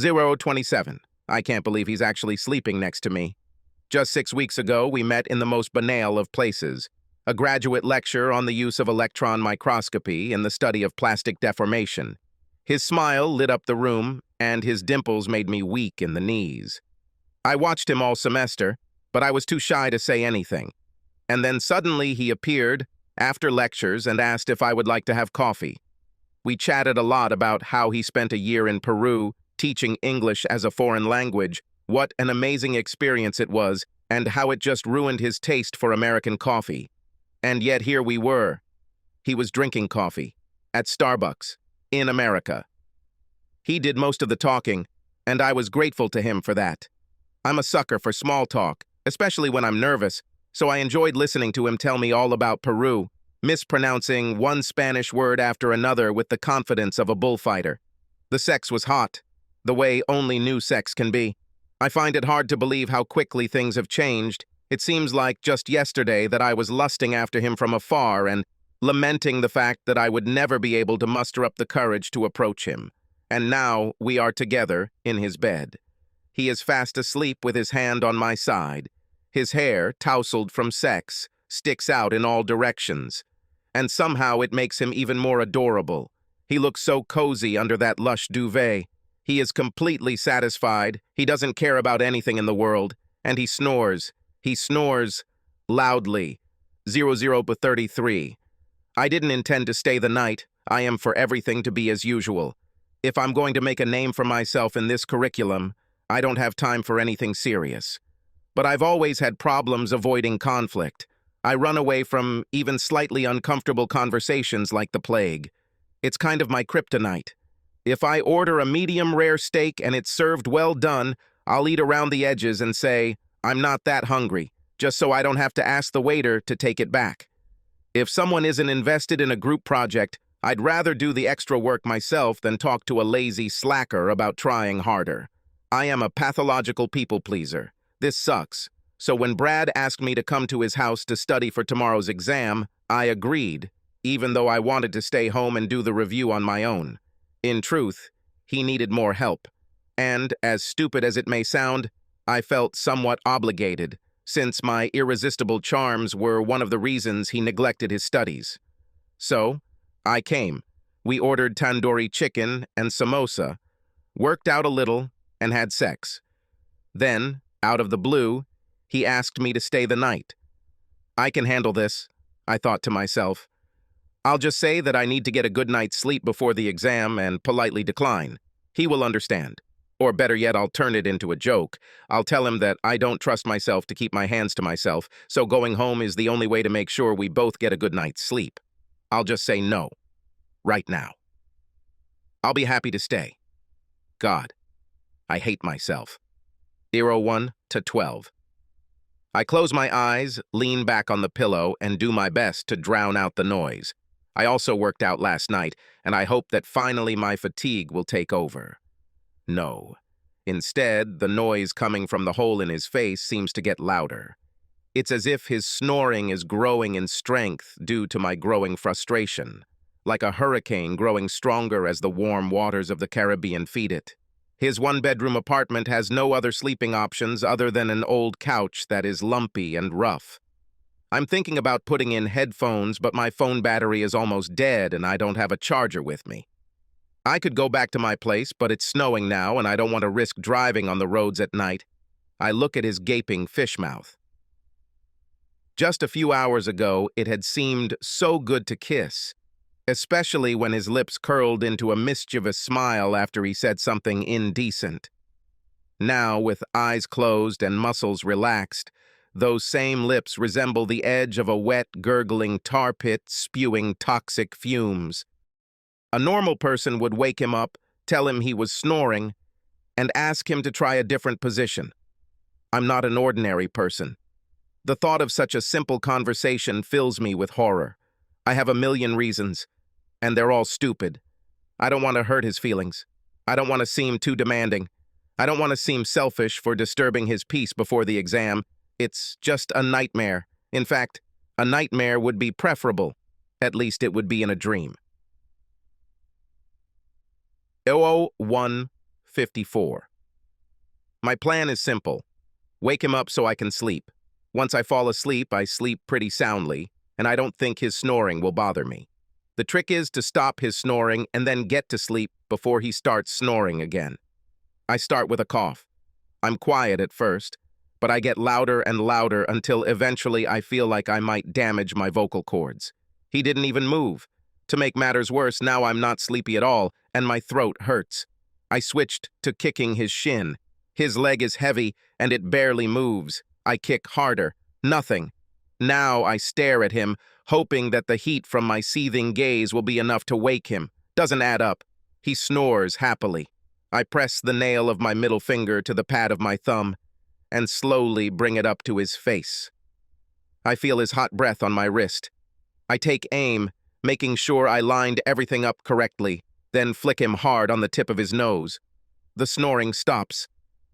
027. I can't believe he's actually sleeping next to me. Just 6 weeks ago, we met in the most banal of places, a graduate lecture on the use of electron microscopy in the study of plastic deformation. His smile lit up the room, and his dimples made me weak in the knees. I watched him all semester, but I was too shy to say anything. And then suddenly he appeared, after lectures, and asked if I would like to have coffee. We chatted a lot about how he spent a year in Peru teaching English as a foreign language, what an amazing experience it was, and how it just ruined his taste for American coffee. And yet here we were. He was drinking coffee, at Starbucks, in America. He did most of the talking, and I was grateful to him for that. I'm a sucker for small talk, especially when I'm nervous, so I enjoyed listening to him tell me all about Peru, mispronouncing one Spanish word after another with the confidence of a bullfighter. The sex was hot, the way only new sex can be. I find it hard to believe how quickly things have changed. It seems like just yesterday that I was lusting after him from afar and lamenting the fact that I would never be able to muster up the courage to approach him. And now we are together in his bed. He is fast asleep with his hand on my side. His hair, tousled from sex, sticks out in all directions. And somehow it makes him even more adorable. He looks so cozy under that lush duvet. He is completely satisfied. He doesn't care about anything in the world. And he snores. He snores loudly. 0033. I didn't intend to stay the night. I am for everything to be as usual. If I'm going to make a name for myself in this curriculum, I don't have time for anything serious. But I've always had problems avoiding conflict. I run away from even slightly uncomfortable conversations like the plague. It's kind of my kryptonite. If I order a medium rare steak and it's served well done, I'll eat around the edges and say, I'm not that hungry, just so I don't have to ask the waiter to take it back. If someone isn't invested in a group project, I'd rather do the extra work myself than talk to a lazy slacker about trying harder. I am a pathological people pleaser. This sucks. So when Brad asked me to come to his house to study for tomorrow's exam, I agreed, even though I wanted to stay home and do the review on my own. In truth, he needed more help. And, as stupid as it may sound, I felt somewhat obligated, since my irresistible charms were one of the reasons he neglected his studies. So, I came. We ordered tandoori chicken and samosa, worked out a little, and had sex. Then, out of the blue, he asked me to stay the night. I can handle this, I thought to myself. I'll just say that I need to get a good night's sleep before the exam and politely decline. He will understand. Or better yet, I'll turn it into a joke. I'll tell him that I don't trust myself to keep my hands to myself, so going home is the only way to make sure we both get a good night's sleep. I'll just say no. Right now. I'll be happy to stay. God, I hate myself. 01 to 12. I close my eyes, lean back on the pillow, and do my best to drown out the noise. I also worked out last night, and I hope that finally my fatigue will take over. No. Instead, the noise coming from the hole in his face seems to get louder. It's as if his snoring is growing in strength due to my growing frustration, like a hurricane growing stronger as the warm waters of the Caribbean feed it. His one-bedroom apartment has no other sleeping options other than an old couch that is lumpy and rough. I'm thinking about putting in headphones, but my phone battery is almost dead and I don't have a charger with me. I could go back to my place, but it's snowing now and I don't want to risk driving on the roads at night. I look at his gaping fish mouth. Just a few hours ago, it had seemed so good to kiss, especially when his lips curled into a mischievous smile after he said something indecent. Now, with eyes closed and muscles relaxed, those same lips resemble the edge of a wet, gurgling tar pit spewing toxic fumes. A normal person would wake him up, tell him he was snoring, and ask him to try a different position. I'm not an ordinary person. The thought of such a simple conversation fills me with horror. I have a million reasons, and they're all stupid. I don't want to hurt his feelings. I don't want to seem too demanding. I don't want to seem selfish for disturbing his peace before the exam. It's just a nightmare. In fact, a nightmare would be preferable. At least it would be in a dream. 01:15. 54. My plan is simple. Wake him up so I can sleep. Once I fall asleep, I sleep pretty soundly, and I don't think his snoring will bother me. The trick is to stop his snoring and then get to sleep before he starts snoring again. I start with a cough. I'm quiet at first, but I get louder and louder until eventually I feel like I might damage my vocal cords. He didn't even move. To make matters worse, now I'm not sleepy at all, and my throat hurts. I switched to kicking his shin. His leg is heavy, and it barely moves. I kick harder. Nothing. Now I stare at him, hoping that the heat from my seething gaze will be enough to wake him. Doesn't add up. He snores happily. I press the nail of my middle finger to the pad of my thumb and slowly bring it up to his face. I feel his hot breath on my wrist. I take aim, making sure I lined everything up correctly, then flick him hard on the tip of his nose. The snoring stops.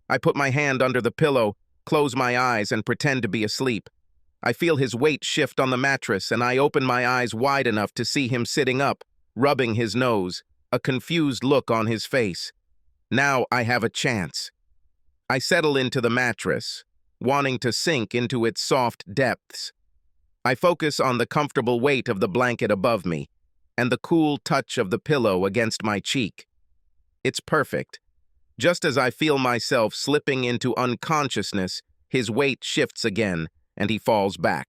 I put my hand under the pillow, close my eyes, and pretend to be asleep. I feel his weight shift on the mattress, and I open my eyes wide enough to see him sitting up, rubbing his nose, a confused look on his face. Now I have a chance. I settle into the mattress, wanting to sink into its soft depths. I focus on the comfortable weight of the blanket above me and the cool touch of the pillow against my cheek. It's perfect. Just as I feel myself slipping into unconsciousness, his weight shifts again, and he falls back.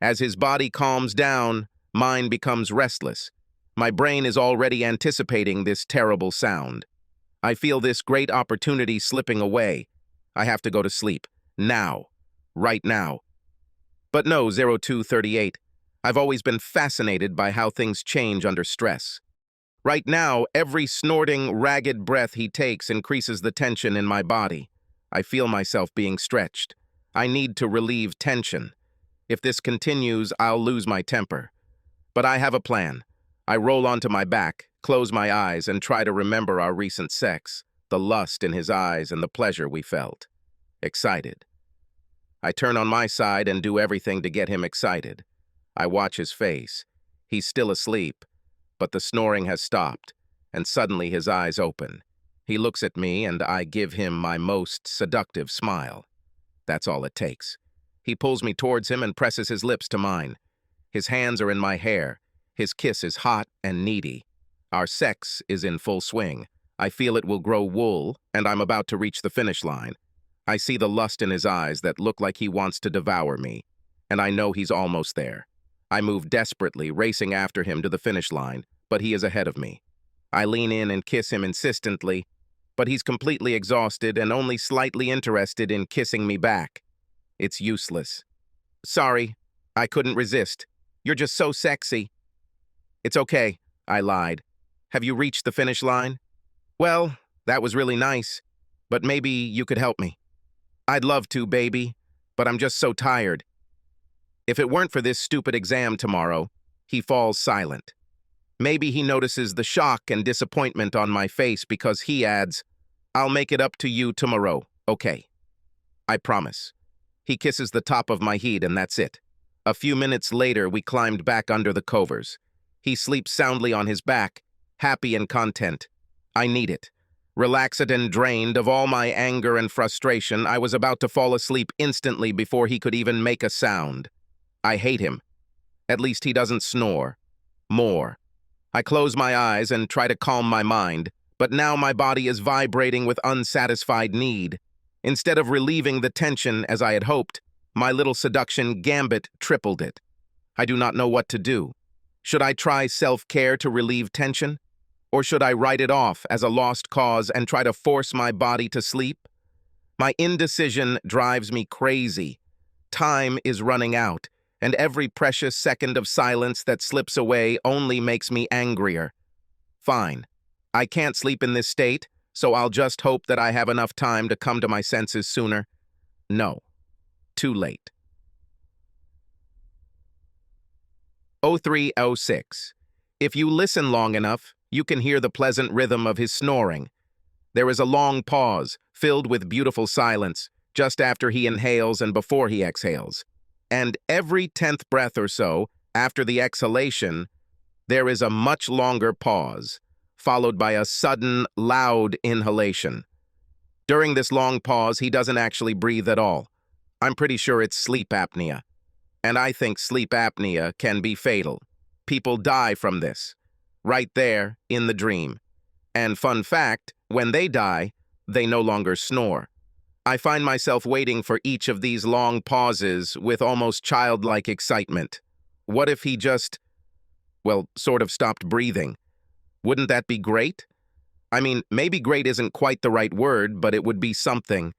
As his body calms down, mine becomes restless. My brain is already anticipating this terrible sound. I feel this great opportunity slipping away. I have to go to sleep. Now. Right now. But no, 0238. I've always been fascinated by how things change under stress. Right now, every snorting, ragged breath he takes increases the tension in my body. I feel myself being stretched. I need to relieve tension. If this continues, I'll lose my temper. But I have a plan. I roll onto my back, close my eyes, and try to remember our recent sex, the lust in his eyes and the pleasure we felt. Excited. I turn on my side and do everything to get him excited. I watch his face. He's still asleep, but the snoring has stopped, and suddenly his eyes open. He looks at me, and I give him my most seductive smile. That's all it takes. He pulls me towards him and presses his lips to mine. His hands are in my hair. His kiss is hot and needy. Our sex is in full swing. I feel it will grow wool, and I'm about to reach the finish line. I see the lust in his eyes that look like he wants to devour me, and I know he's almost there. I move desperately, racing after him to the finish line, but he is ahead of me. I lean in and kiss him insistently, but he's completely exhausted and only slightly interested in kissing me back. It's useless. Sorry, I couldn't resist. You're just so sexy. It's okay, I lied. Have you reached the finish line? Well, that was really nice, but maybe you could help me. I'd love to, baby, but I'm just so tired. If it weren't for this stupid exam tomorrow, he falls silent. Maybe he notices the shock and disappointment on my face because he adds, I'll make it up to you tomorrow, okay? I promise. He kisses the top of my head and that's it. A few minutes later, we climbed back under the covers. He sleeps soundly on his back, happy and content. I need it. Relaxed and drained of all my anger and frustration, I was about to fall asleep instantly before he could even make a sound. I hate him. At least he doesn't snore. More. I close my eyes and try to calm my mind, but now my body is vibrating with unsatisfied need. Instead of relieving the tension as I had hoped, my little seduction gambit tripled it. I do not know what to do. Should I try self-care to relieve tension? Or should I write it off as a lost cause and try to force my body to sleep? My indecision drives me crazy. Time is running out, and every precious second of silence that slips away only makes me angrier. Fine. I can't sleep in this state, so I'll just hope that I have enough time to come to my senses sooner. No. Too late. 0306. If you listen long enough, you can hear the pleasant rhythm of his snoring. There is a long pause, filled with beautiful silence, just after he inhales and before he exhales. And every 10th breath or so, after the exhalation, there is a much longer pause, followed by a sudden, loud inhalation. During this long pause, he doesn't actually breathe at all. I'm pretty sure it's sleep apnea. And I think sleep apnea can be fatal. People die from this, right there in the dream. And fun fact, when they die, they no longer snore. I find myself waiting for each of these long pauses with almost childlike excitement. What if he just, well, sort of stopped breathing? Wouldn't that be great? I mean, maybe great isn't quite the right word, but it would be something.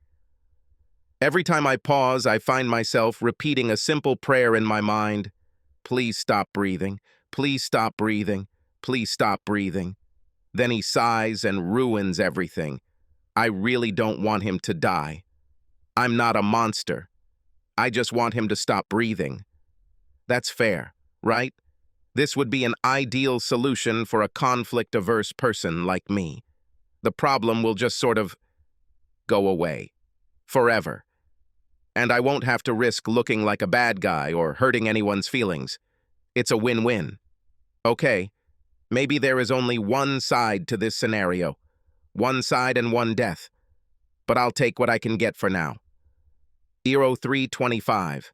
Every time I pause, I find myself repeating a simple prayer in my mind. Please stop breathing. Please stop breathing. Please stop breathing. Then he sighs and ruins everything. I really don't want him to die. I'm not a monster. I just want him to stop breathing. That's fair, right? This would be an ideal solution for a conflict-averse person like me. The problem will just sort of go away. Forever. And I won't have to risk looking like a bad guy or hurting anyone's feelings. It's a win-win. Okay, maybe there is only one side to this scenario. One side and one death. But I'll take what I can get for now. Eero 3:25.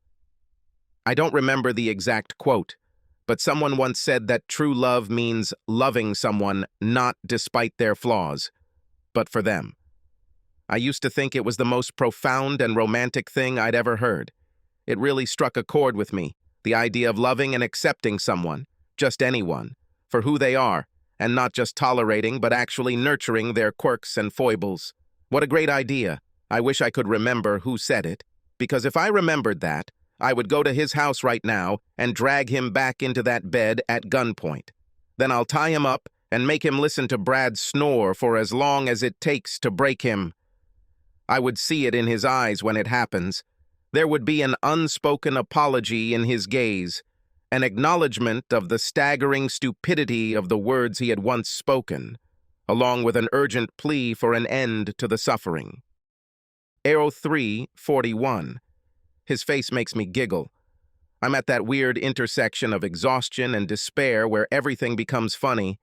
I don't remember the exact quote, but someone once said that true love means loving someone not despite their flaws, but for them. I used to think it was the most profound and romantic thing I'd ever heard. It really struck a chord with me, the idea of loving and accepting someone, just anyone, for who they are, and not just tolerating but actually nurturing their quirks and foibles. What a great idea. I wish I could remember who said it, because if I remembered that, I would go to his house right now and drag him back into that bed at gunpoint. Then I'll tie him up and make him listen to Brad snore for as long as it takes to break him. I would see it in his eyes when it happens. There would be an unspoken apology in his gaze, an acknowledgement of the staggering stupidity of the words he had once spoken, along with an urgent plea for an end to the suffering. Eero 3:41. His face makes me giggle. I'm at that weird intersection of exhaustion and despair where everything becomes funny,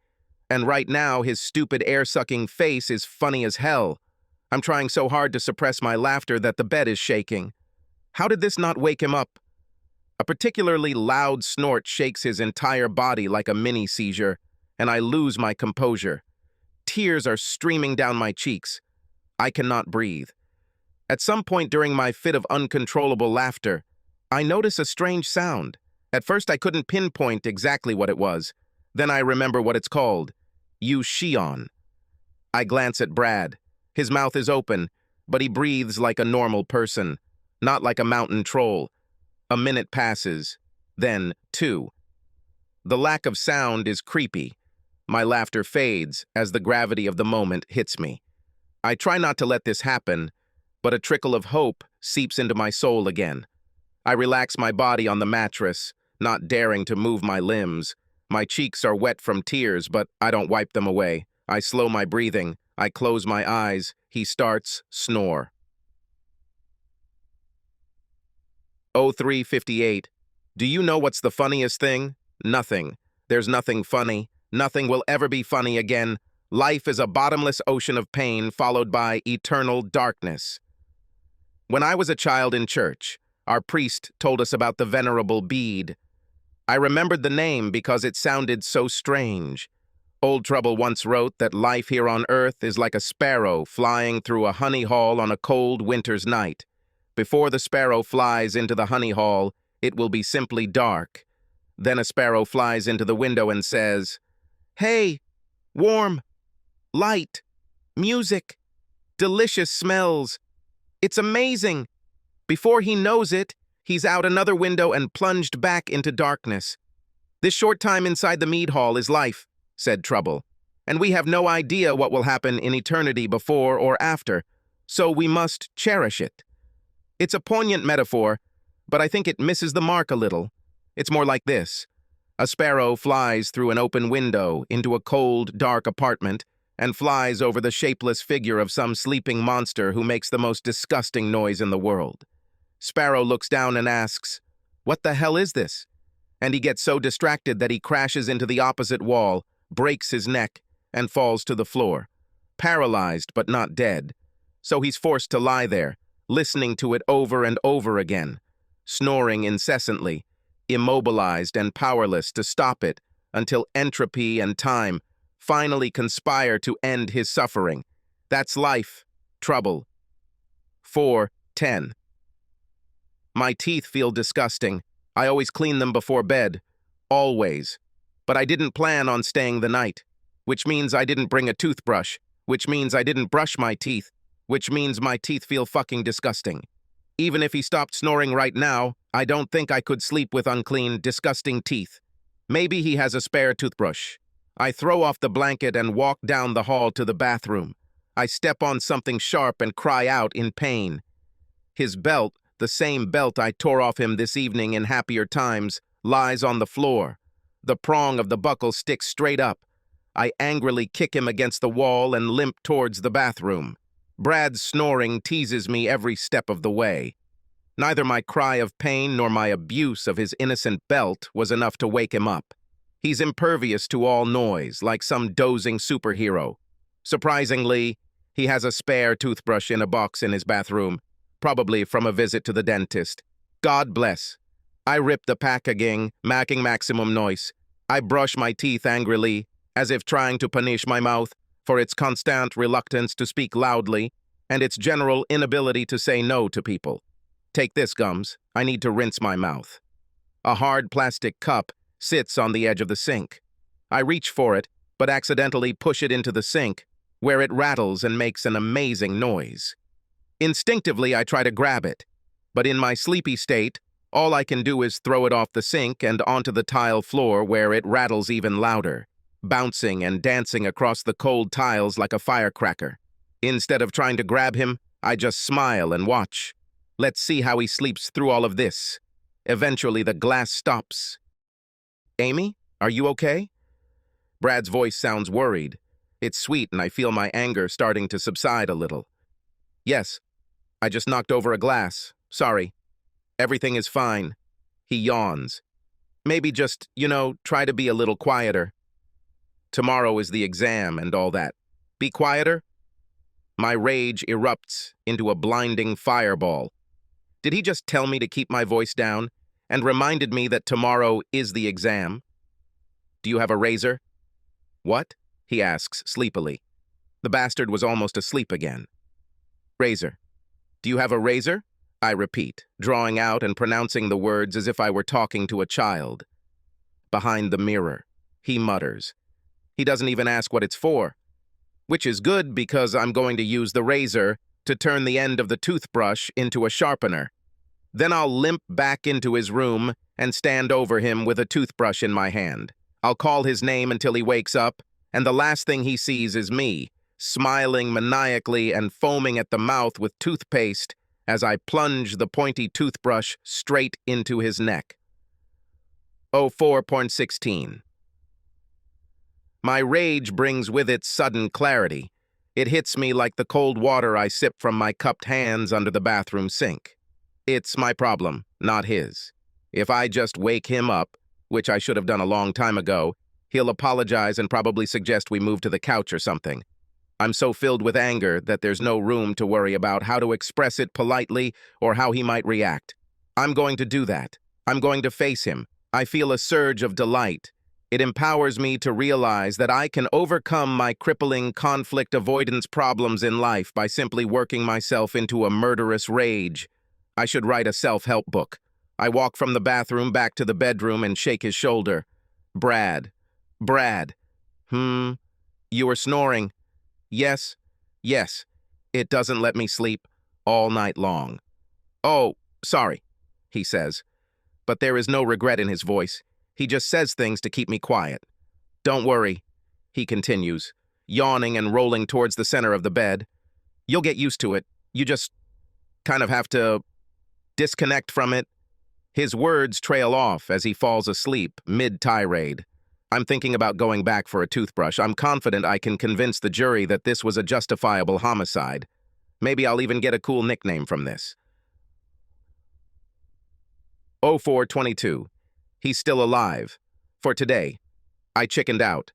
and right now his stupid air-sucking face is funny as hell. I'm trying so hard to suppress my laughter that the bed is shaking. How did this not wake him up? A particularly loud snort shakes his entire body like a mini-seizure, and I lose my composure. Tears are streaming down my cheeks. I cannot breathe. At some point during my fit of uncontrollable laughter, I notice a strange sound. At first I couldn't pinpoint exactly what it was. Then I remember what it's called. Shion. I glance at Brad. His mouth is open, but he breathes like a normal person, not like a mountain troll. A minute passes, then 2. The lack of sound is creepy. My laughter fades as the gravity of the moment hits me. I try not to let this happen, but a trickle of hope seeps into my soul again. I relax my body on the mattress, not daring to move my limbs. My cheeks are wet from tears, but I don't wipe them away. I slow my breathing. I close my eyes. He starts snore. 03:58. Do you know what's the funniest thing? Nothing. There's nothing funny. Nothing will ever be funny again. Life is a bottomless ocean of pain followed by eternal darkness. When I was a child in church, our priest told us about the Venerable Bede. I remembered the name because it sounded so strange. Old Trouble once wrote that life here on earth is like a sparrow flying through a honey hall on a cold winter's night. Before the sparrow flies into the honey hall, it will be simply dark. Then a sparrow flies into the window and says, "Hey, warm, light, music, delicious smells. It's amazing." Before he knows it, he's out another window and plunged back into darkness. This short time inside the mead hall is life, said Trouble, and we have no idea what will happen in eternity before or after, so we must cherish it. It's a poignant metaphor, but I think it misses the mark a little. It's more like this. A sparrow flies through an open window into a cold, dark apartment and flies over the shapeless figure of some sleeping monster who makes the most disgusting noise in the world. Sparrow looks down and asks, "What the hell is this?" And he gets so distracted that he crashes into the opposite wall, breaks his neck, and falls to the floor, paralyzed but not dead. So he's forced to lie there, listening to it over and over again, snoring incessantly, immobilized and powerless to stop it until entropy and time finally conspire to end his suffering. That's life. Trouble. 4:10. My teeth feel disgusting. I always clean them before bed. Always. But I didn't plan on staying the night, which means I didn't bring a toothbrush, which means I didn't brush my teeth, which means my teeth feel fucking disgusting. Even if he stopped snoring right now, I don't think I could sleep with unclean, disgusting teeth. Maybe he has a spare toothbrush. I throw off the blanket and walk down the hall to the bathroom. I step on something sharp and cry out in pain. His belt, the same belt I tore off him this evening in happier times, lies on the floor. The prong of the buckle sticks straight up. I angrily kick him against the wall and limp towards the bathroom. Brad's snoring teases me every step of the way. Neither my cry of pain nor my abuse of his innocent belt was enough to wake him up. He's impervious to all noise, like some dozing superhero. Surprisingly, he has a spare toothbrush in a box in his bathroom, probably from a visit to the dentist. God bless. I rip the packaging, making maximum noise. I brush my teeth angrily, as if trying to punish my mouth for its constant reluctance to speak loudly and its general inability to say no to people. Take this, Gums. I need to rinse my mouth. A hard plastic cup sits on the edge of the sink. I reach for it, but accidentally push it into the sink, where it rattles and makes an amazing noise. Instinctively, I try to grab it, but in my sleepy state, all I can do is throw it off the sink and onto the tile floor where it rattles even louder, bouncing and dancing across the cold tiles like a firecracker. Instead of trying to grab him, I just smile and watch. Let's see how he sleeps through all of this. Eventually, the glass stops. Amy, are you okay? Brad's voice sounds worried. It's sweet and I feel my anger starting to subside a little. Yes, I just knocked over a glass. Sorry. Everything is fine. He yawns. Maybe just, try to be a little quieter. Tomorrow is the exam and all that. Be quieter? My rage erupts into a blinding fireball. Did he just tell me to keep my voice down and reminded me that tomorrow is the exam? Do you have a razor? What? He asks sleepily. The bastard was almost asleep again. Razor. Do you have a razor? I repeat, drawing out and pronouncing the words as if I were talking to a child. Behind the mirror, he mutters. He doesn't even ask what it's for, which is good because I'm going to use the razor to turn the end of the toothbrush into a sharpener. Then I'll limp back into his room and stand over him with a toothbrush in my hand. I'll call his name until he wakes up, and the last thing he sees is me, smiling maniacally and foaming at the mouth with toothpaste as I plunge the pointy toothbrush straight into his neck. 04.16. My rage brings with it sudden clarity. It hits me like the cold water I sip from my cupped hands under the bathroom sink. It's my problem, not his. If I just wake him up, which I should have done a long time ago, he'll apologize and probably suggest we move to the couch or something. I'm so filled with anger that there's no room to worry about how to express it politely or how he might react. I'm going to do that. I'm going to face him. I feel a surge of delight. It empowers me to realize that I can overcome my crippling conflict avoidance problems in life by simply working myself into a murderous rage. I should write a self-help book. I walk from the bathroom back to the bedroom and shake his shoulder. Brad. You were snoring. Yes. It doesn't let me sleep all night long. Oh, sorry, he says. But there is no regret in his voice. He just says things to keep me quiet. Don't worry, he continues, yawning and rolling towards the center of the bed. You'll get used to it. You just kind of have to disconnect from it. His words trail off as he falls asleep, mid-tirade. I'm thinking about going back for a toothbrush. I'm confident I can convince the jury that this was a justifiable homicide. Maybe I'll even get a cool nickname from this. 04:22. He's still alive. For today. I chickened out.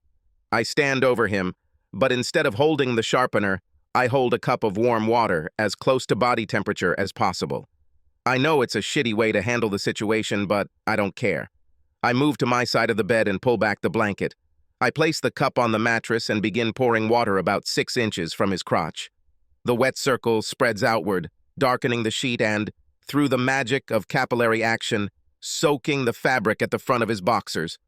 I stand over him, but instead of holding the sharpener, I hold a cup of warm water as close to body temperature as possible. I know it's a shitty way to handle the situation, but I don't care. I move to my side of the bed and pull back the blanket. I place the cup on the mattress and begin pouring water about 6 inches from his crotch. The wet circle spreads outward, darkening the sheet and, through the magic of capillary action, soaking the fabric at the front of his boxers.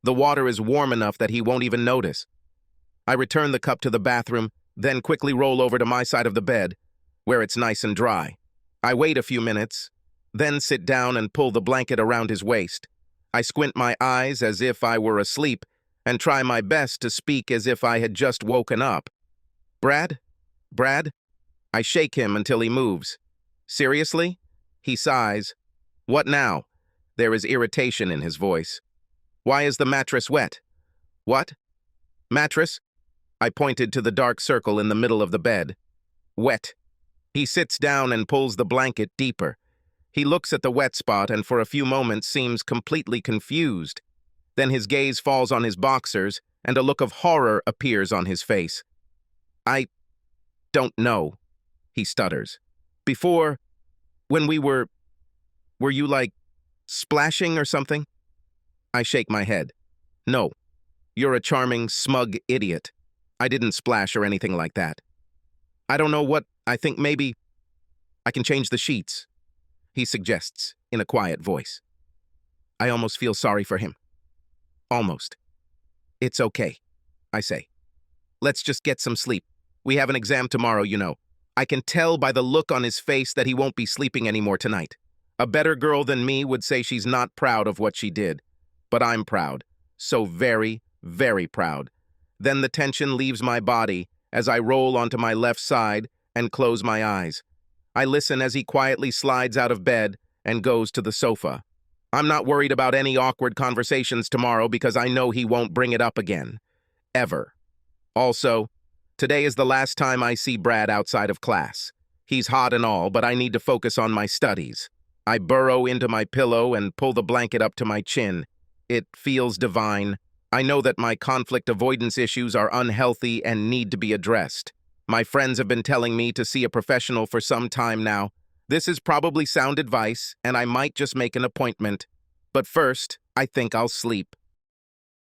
The water is warm enough that he won't even notice. I return the cup to the bathroom, then quickly roll over to my side of the bed, where it's nice and dry. I wait a few minutes, then sit down and pull the blanket around his waist. I squint my eyes as if I were asleep and try my best to speak as if I had just woken up. "Brad? Brad?" I shake him until he moves. "Seriously?" He sighs. "What now?" There is irritation in his voice. "Why is the mattress wet?" "What? Mattress?" I pointed to the dark circle in the middle of the bed. "Wet." He sits down and pulls the blanket deeper. He looks at the wet spot and for a few moments seems completely confused. Then his gaze falls on his boxers and a look of horror appears on his face. "I don't know," he stutters. "Before, when we were you like splashing or something?" I shake my head. "No, you're a charming, smug idiot. I didn't splash or anything like that. I don't know what, I think maybe I can change the sheets," he suggests in a quiet voice. I almost feel sorry for him. Almost. "It's okay," I say. "Let's just get some sleep. We have an exam tomorrow, you know." I can tell by the look on his face that he won't be sleeping anymore tonight. A better girl than me would say she's not proud of what she did. But I'm proud. So very, very proud. Then the tension leaves my body as I roll onto my left side and close my eyes. I listen as he quietly slides out of bed and goes to the sofa. I'm not worried about any awkward conversations tomorrow because I know he won't bring it up again. Ever. Also, today is the last time I see Brad outside of class. He's hot and all, but I need to focus on my studies. I burrow into my pillow and pull the blanket up to my chin. It feels divine. I know that my conflict avoidance issues are unhealthy and need to be addressed. My friends have been telling me to see a professional for some time now. This is probably sound advice, and I might just make an appointment. But first, I think I'll sleep.